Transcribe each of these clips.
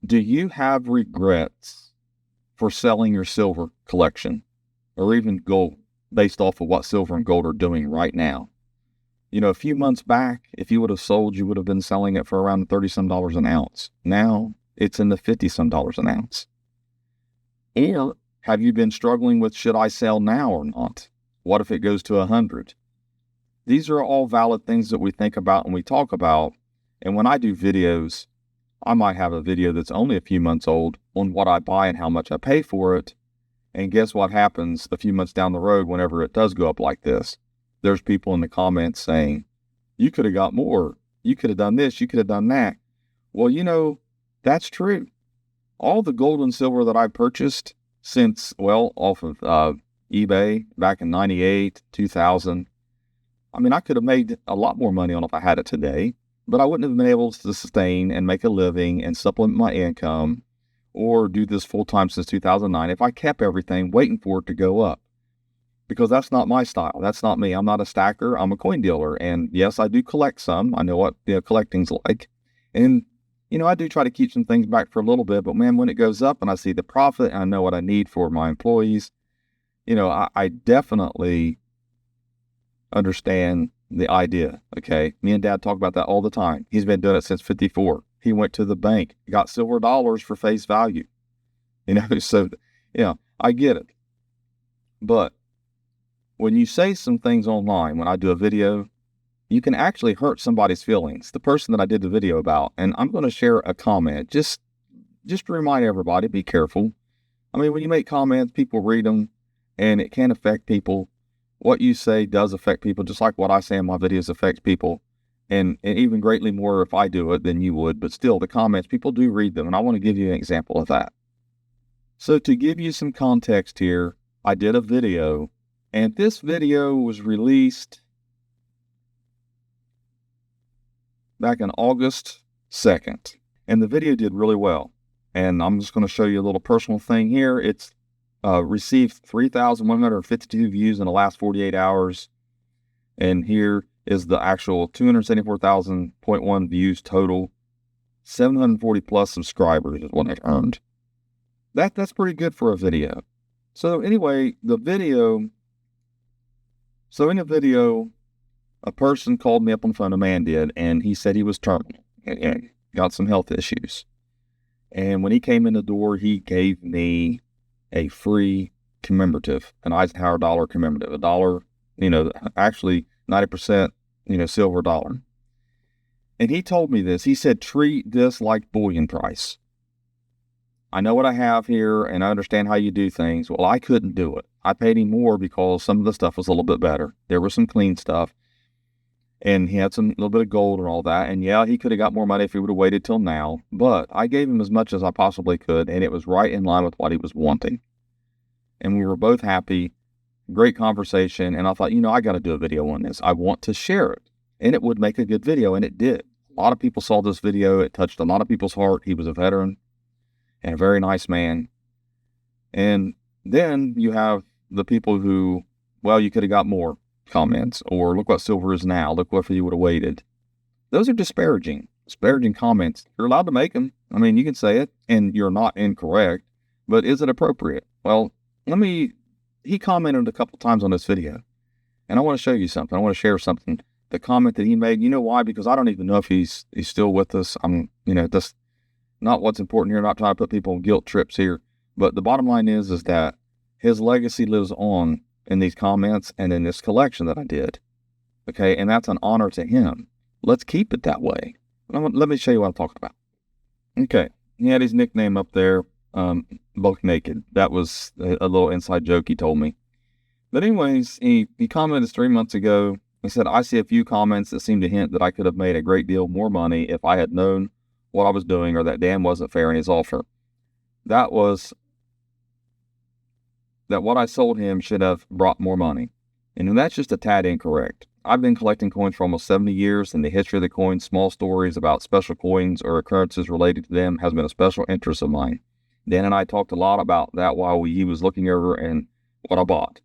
Do you have regrets for selling your silver collection or even gold based off of what silver and gold are doing right now? A few months back, if you would have sold, you would have been selling it for around 30 some dollars an ounce. Now it's in the 50 some dollars an ounce. Or have you been struggling with, should I sell now or not? What if it goes to 100? These are all valid things that we think about and we talk about. And when I do videos, I might have a video that's only a few months old on what I buy and how much I pay for it. And guess what happens a few months down the road whenever it does go up like this? There's people in the comments saying, you could have got more. You could have done this. You could have done that. Well, that's true. All the gold and silver that I purchased since, off of eBay back in 98, 2000, I could have made a lot more money on it if I had it today, but I wouldn't have been able to sustain and make a living and supplement my income or do this full time since 2009 if I kept everything waiting for it to go up. Because that's not my style. That's not me. I'm not a stacker. I'm a coin dealer. And yes, I do collect some. I know what collecting's like. And, I do try to keep some things back for a little bit. But man, when it goes up and I see the profit and I know what I need for my employees, I definitely understand the idea. Okay. Me and Dad talk about that all the time. He's been doing it since 54. He went to the bank, got silver dollars for face value. So, I get it. But when you say some things online, when I do a video, you can actually hurt somebody's feelings. The person that I did the video about, and I'm going to share a comment, just to remind everybody, be careful. When you make comments, people read them, and it can affect people. What you say does affect people, just like what I say in my videos affects people, and even greatly more if I do it than you would. But still, the comments, people do read them, and I want to give you an example of that. So to give you some context here, I did a video, and this video was released back on August 2nd. And the video did really well. And I'm just going to show you a little personal thing here. It's received 3,152 views in the last 48 hours. And here is the actual 274,000.1 views total. 740 plus subscribers is what I earned. That's pretty good for a video. So anyway, in the video, a person called me up on the phone, a man did, and he said he was terminal and got some health issues. And when he came in the door, he gave me a free commemorative, an Eisenhower dollar commemorative, a dollar, actually 90%, silver dollar. And he told me this. He said, treat this like bullion price. I know what I have here, and I understand how you do things. Well, I couldn't do it. I paid him more because some of the stuff was a little bit better. There was some clean stuff. And he had some little bit of gold and all that. And yeah, he could have got more money if he would have waited till now. But I gave him as much as I possibly could. And it was right in line with what he was wanting. And we were both happy. Great conversation. And I thought, I got to do a video on this. I want to share it. And it would make a good video. And it did. A lot of people saw this video. It touched a lot of people's heart. He was a veteran and a very nice man. And then you have the people who, you could have got more comments, or look what silver is now, look what if you would have waited. Those are disparaging comments. You're allowed to make them. You can say it, and you're not incorrect, but is it appropriate? Well, he commented a couple times on this video, and I want to show you something. I want to share something. The comment that he made, you know why? Because I don't even know if he's still with us. That's not what's important here. I'm not trying to put people on guilt trips here, but the bottom line is that his legacy lives on in these comments and in this collection that I did. Okay. And that's an honor to him. Let's keep it that way. Let me show you what I'm talking about. Okay. He had his nickname up there, Buck Naked. That was a little inside joke he told me. But anyways, he commented 3 months ago. He said, I see a few comments that seem to hint that I could have made a great deal more money if I had known what I was doing, or that Dan wasn't fair in his offer. That what I sold him should have brought more money. And that's just a tad incorrect. I've been collecting coins for almost 70 years, and the history of the coins, small stories about special coins or occurrences related to them has been a special interest of mine. Dan and I talked a lot about that while he was looking over and what I bought.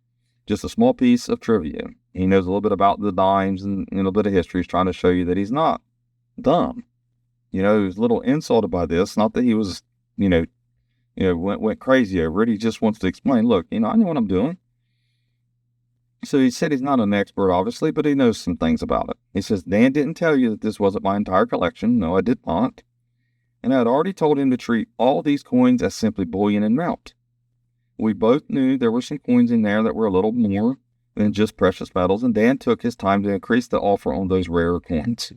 Just a small piece of trivia. He knows a little bit about the dimes and a little bit of history. He's trying to show you that he's not dumb. He was a little insulted by this. Not that he was went crazy over it. He just wants to explain, look, I know what I'm doing. So he said he's not an expert, obviously, but he knows some things about it. He says, Dan didn't tell you that this wasn't my entire collection. No, I did not. And I had already told him to treat all these coins as simply bullion and melt. We both knew there were some coins in there that were a little more than just precious metals, and Dan took his time to increase the offer on those rarer coins.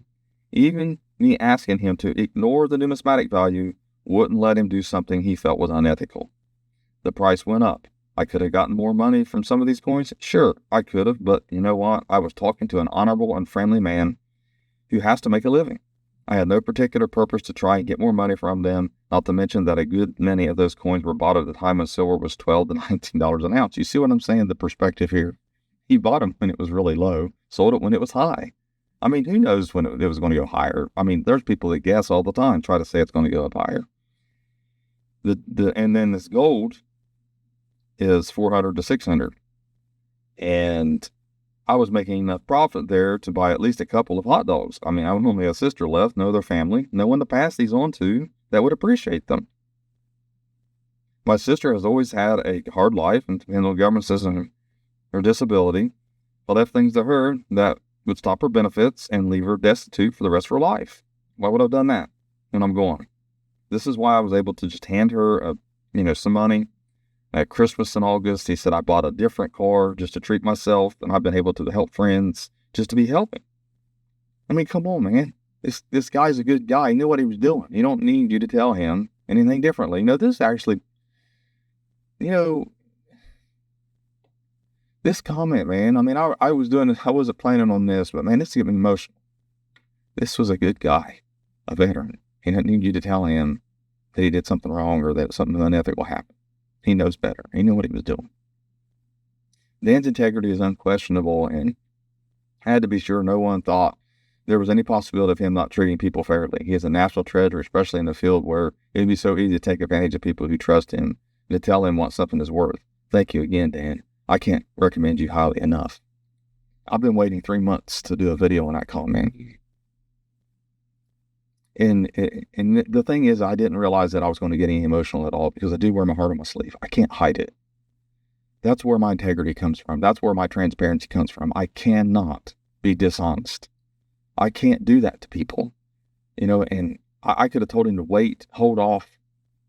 Even me asking him to ignore the numismatic value wouldn't let him do something he felt was unethical. The price went up. I could have gotten more money from some of these coins. Sure, I could have, but you know what? I was talking to an honorable and friendly man who has to make a living. I had no particular purpose to try and get more money from them, not to mention that a good many of those coins were bought at the time when silver was $12 to $19 an ounce. You see what I'm saying? The perspective here. He bought them when it was really low, sold it when it was high. I mean, who knows when it was going to go higher? I mean, there's people that guess all the time, try to say it's going to go up higher. And then this gold is 400 to 600. And I was making enough profit there to buy at least a couple of hot dogs. I mean, I was only a sister left, no other family, no one to pass these on to that would appreciate them. My sister has always had a hard life and depended on the government system, her disability. I left things to her that would stop her benefits and leave her destitute for the rest of her life. Why would I have done that when I'm gone? This is why I was able to just hand her, some money. At Christmas in August, he said, I bought a different car just to treat myself, and I've been able to help friends just to be helping. I mean, come on, man. This guy's a good guy. He knew what he was doing. He don't need you to tell him anything differently. This actually, this comment, man, I mean, I wasn't planning on this, but man, this getting me emotional. This was a good guy, a veteran. He didn't need you to tell him that he did something wrong or that something unethical happened. He knows better. He knew what he was doing. Dan's integrity is unquestionable, and had to be sure no one thought there was any possibility of him not treating people fairly. He is a national treasure, especially in a field where it'd be so easy to take advantage of people who trust him and to tell him what something is worth. Thank you again, Dan. I can't recommend you highly enough. I've been waiting 3 months to do a video on that comment. And the thing is, I didn't realize that I was going to get any emotional at all because I do wear my heart on my sleeve. I can't hide it. That's where my integrity comes from. That's where my transparency comes from. I cannot be dishonest. I can't do that to people, and I could have told him to wait, hold off.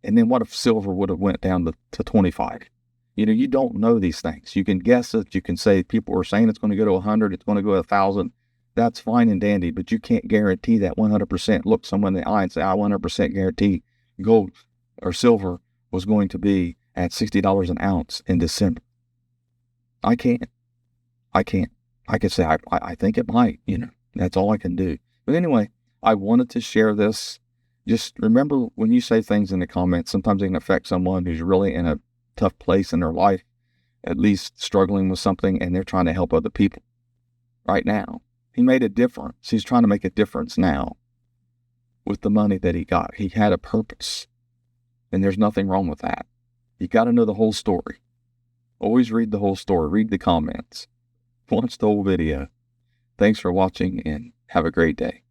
And then what if silver would have went down to 25? You don't know these things. You can guess it. You can say people are saying it's going to go to 100. It's going to go to 1,000. That's fine and dandy, but you can't guarantee that 100%. Look someone in the eye and say, I 100% guarantee gold or silver was going to be at $60 an ounce in December. I can't. I can say, I think it might, that's all I can do. But anyway, I wanted to share this. Just remember when you say things in the comments, sometimes they can affect someone who's really in a tough place in their life, at least struggling with something, and they're trying to help other people right now. He made a difference. He's trying to make a difference now with the money that he got. He had a purpose, and there's nothing wrong with that. You got to know the whole story. Always read the whole story. Read the comments. Watch the whole video. Thanks for watching, and have a great day.